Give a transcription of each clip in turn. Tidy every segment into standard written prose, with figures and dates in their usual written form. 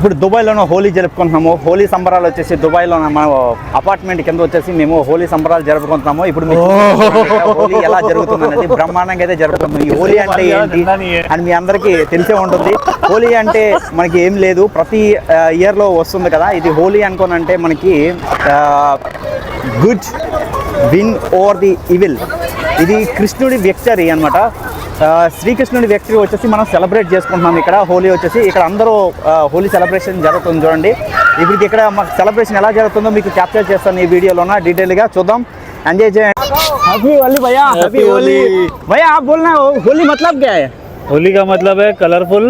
ఇప్పుడు దుబాయ్లోనే హోలీ జరుపుకుంటున్నాము. హోలీ సంబరాలు వచ్చేసి దుబాయ్లో మన అపార్ట్మెంట్ కింద వచ్చేసి మేము హోలీ సంబరాలు జరుపుకుంటున్నాము. ఇప్పుడు మీకు హోలీ ఎలా జరుగుతుంది అనేది బ్రహ్మాండంగా అయితే జరుగుతుంది. ఈ హోలీ అంటే ఏంటి అని మీ అందరికీ తెలిసే ఉంటుంది. హోలీ అంటే మనకి ఏం లేదు, ప్రతి ఇయర్లో వస్తుంది కదా. ఇది హోలీ అనుకోనంటే మనకి good win over the evil. ఇది కృష్ణుడి విక్టరీ అనమాట. శ్రీకృష్ణుడి విక్టరీ వచ్చేసి మనం సెలబ్రేట్ చేసుకుంటున్నాం. ఇక్కడ హోలీ వచ్చేసి ఇక్కడ అందరూ హోలీ సెలబ్రేషన్ జరుగుతుంది చూడండి. ఇప్పుడు ఇక్కడ మాకు సెలబ్రేషన్ ఎలా జరుగుతుందో మీకు క్యాప్చర్ చేస్తాను ఈ వీడియోలోన, డీటెయిల్గా చూద్దాం, ఎంజాయ్ చేయండి. హ్యాపీ హోలీ भैया, హ్యాపీ హోలీ भैया. आप बोलना होली मतलब क्या है? होली का मतलब है colourful.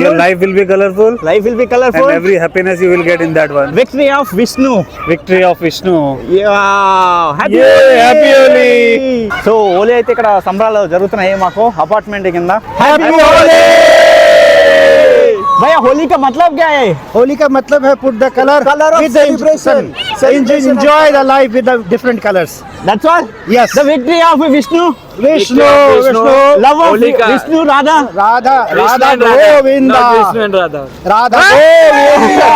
Your life will be colorful. Life will be colorful. And every happiness you will get in that one. Victory of Vishnu. Victory of Vishnu. Yeah. Happy Yay, Holi. happy Holi. So Holi అయితే ఇక్కడ సంబరాలు జరుగుతున్నాయి మాకు apartment కింద. Happy Holi. भैया होली का मतलब क्या है? होली का मतलब है put the color of with the celebration. enjoy the life with the different colors. That's all. Yes. The victory of Vishnu. Vishnu, Love of Holi का. Vishnu, Radha. Radha, Krishna Radha and Radha. Govinda. Not Vishnu and Radha. Radha Govinda.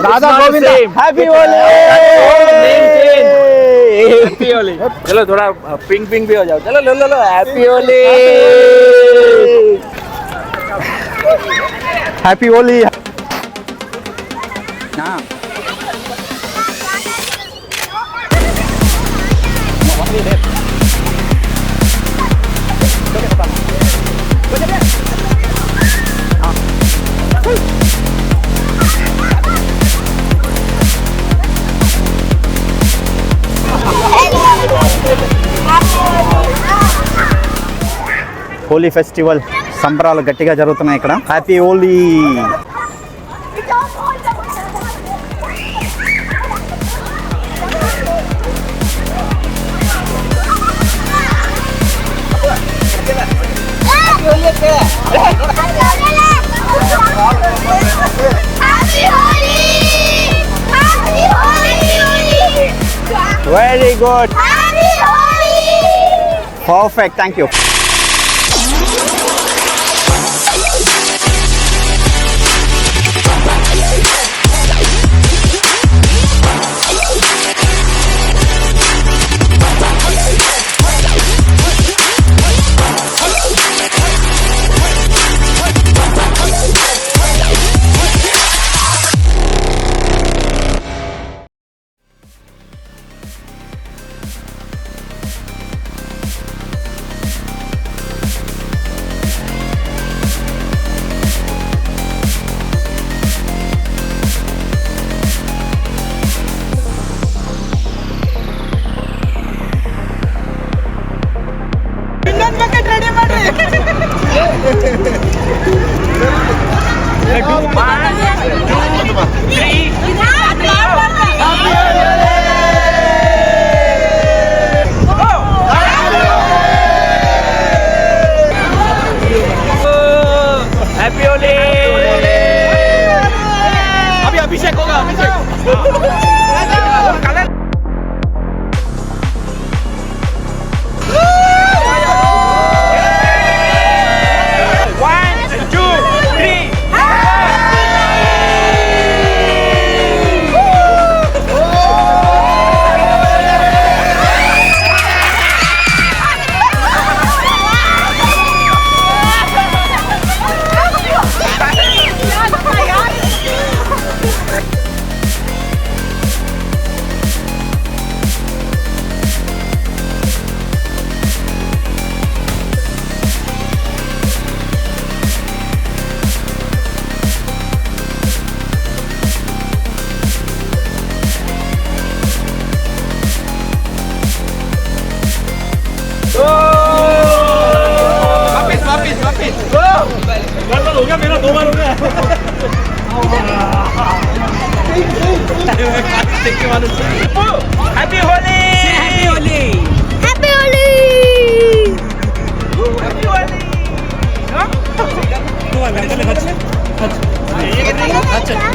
Radha Govinda. Happy Holi. Happy Holi. चलो थोड़ा pink pink भी हो जाओ. चलो लो लो लो. Happy Holi. Happy Holi. Holi festival సంబరాలు గట్టిగా జరుగుతున్నాయి ఇక్కడ. Happy Holi. Very good, perfect, thank you. अभी अभिषेक होगा. अभिषेक. हो गया मेरा 2 बार हो गया. Happy Holi. Happy Holi. Happy Holi. Happy Holi. तू आ गया ले अच्छा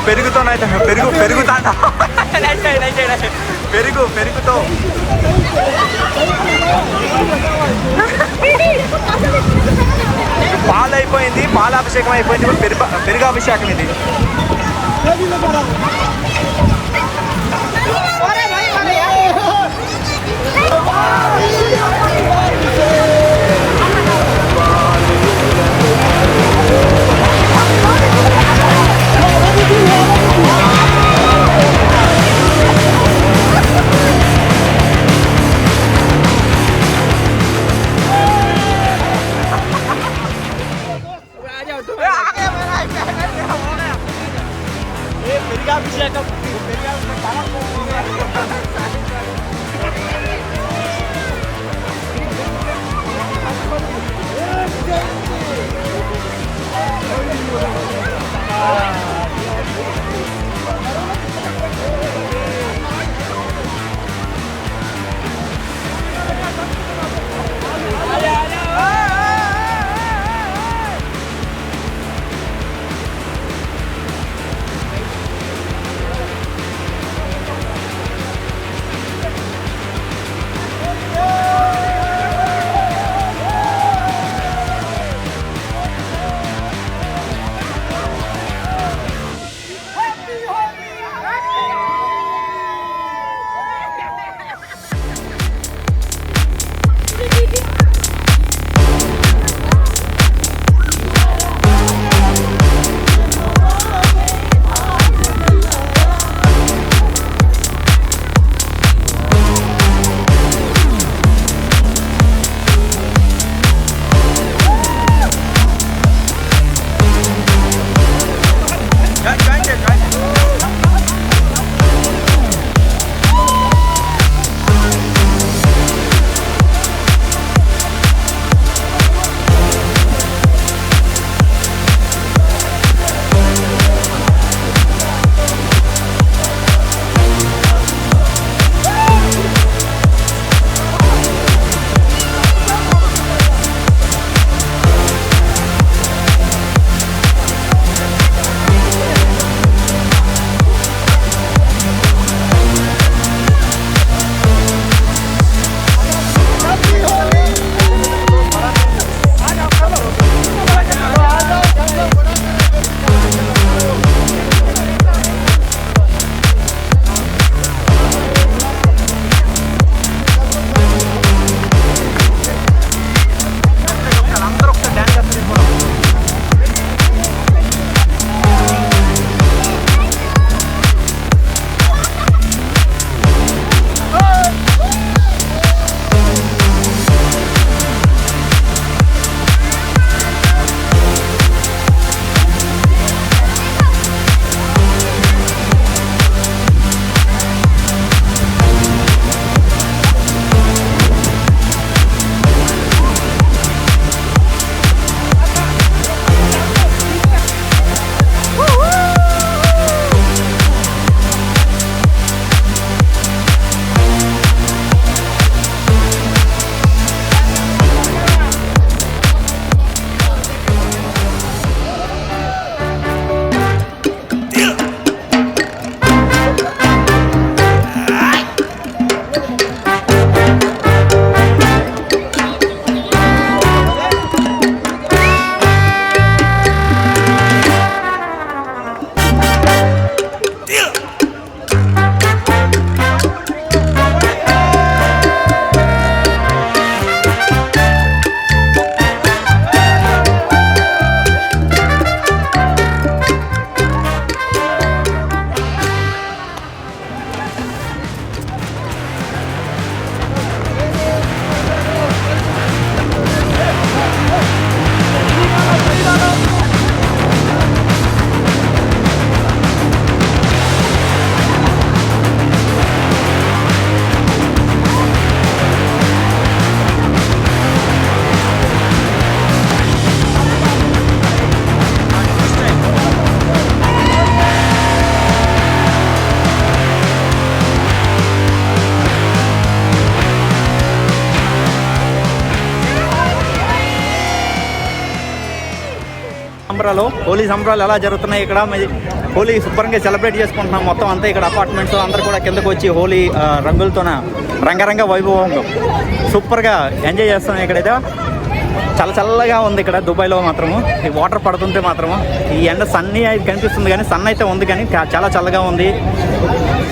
పెరుగుతోనైతే పెరుగుతాంట పెరుగుతో పాలు అయిపోయింది, పాలాభిషేకం అయిపోయింది, ఇప్పుడు పెరుగాభిషేకం ఇది. సంబరాలు హోలీ సంబరాలు ఎలా జరుగుతున్నాయి ఇక్కడ హోలీ శుభ్రంగా సెలబ్రేట్ చేసుకుంటున్నాం. మొత్తం అంతా ఇక్కడ అపార్ట్మెంట్స్ అందరూ కూడా కిందకు వచ్చి హోలీ రంగులతోన రంగరంగ వైభవంగా సూపర్గా ఎంజాయ్ చేస్తున్నాం. ఇక్కడైతే చాలా చల్లగా ఉంది ఇక్కడ దుబాయ్లో మాత్రము. ఈ వాటర్ పడుతుంటే మాత్రము ఈ ఎండ సన్నీ అయితే కనిపిస్తుంది కానీ సన్ అయితే ఉంది కానీ చాలా చల్లగా ఉంది.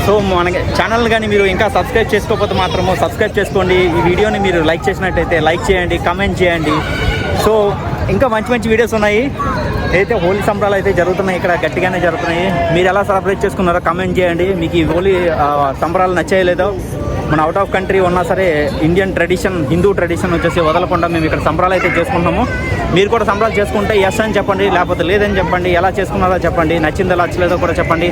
సో మనకి ఛానల్ కానీ మీరు ఇంకా సబ్స్క్రైబ్ చేసుకోకపోతే మాత్రము సబ్స్క్రైబ్ చేసుకోండి. ఈ వీడియోని మీరు లైక్ చేసినట్టయితే లైక్ చేయండి, కామెంట్ చేయండి. సో ఇంకా మంచి మంచి వీడియోస్ ఉన్నాయి. అయితే హోలీ సంబరాలు అయితే జరుగుతున్నాయి, ఇక్కడ గట్టిగానే జరుగుతున్నాయి. మీరు ఎలా సెలబ్రేట్ చేసుకున్నారో కామెంట్ చేయండి. మీకు ఈ హోలీ సంబరాలు నచ్చాయో లేదో. మన అవుట్ ఆఫ్ కంట్రీ ఉన్నా సరే ఇండియన్ ట్రెడిషన్, హిందూ ట్రెడిషన్ వచ్చేసి వదలకుండా మేము ఇక్కడ సంబరాలు అయితే చేసుకుంటున్నాము. మీరు కూడా సంబరాలు చేసుకుంటే ఎస్ అని చెప్పండి, లేకపోతే లేదని చెప్పండి. ఎలా చేసుకున్నారో చెప్పండి, నచ్చిందో నచ్చలేదో కూడా చెప్పండి.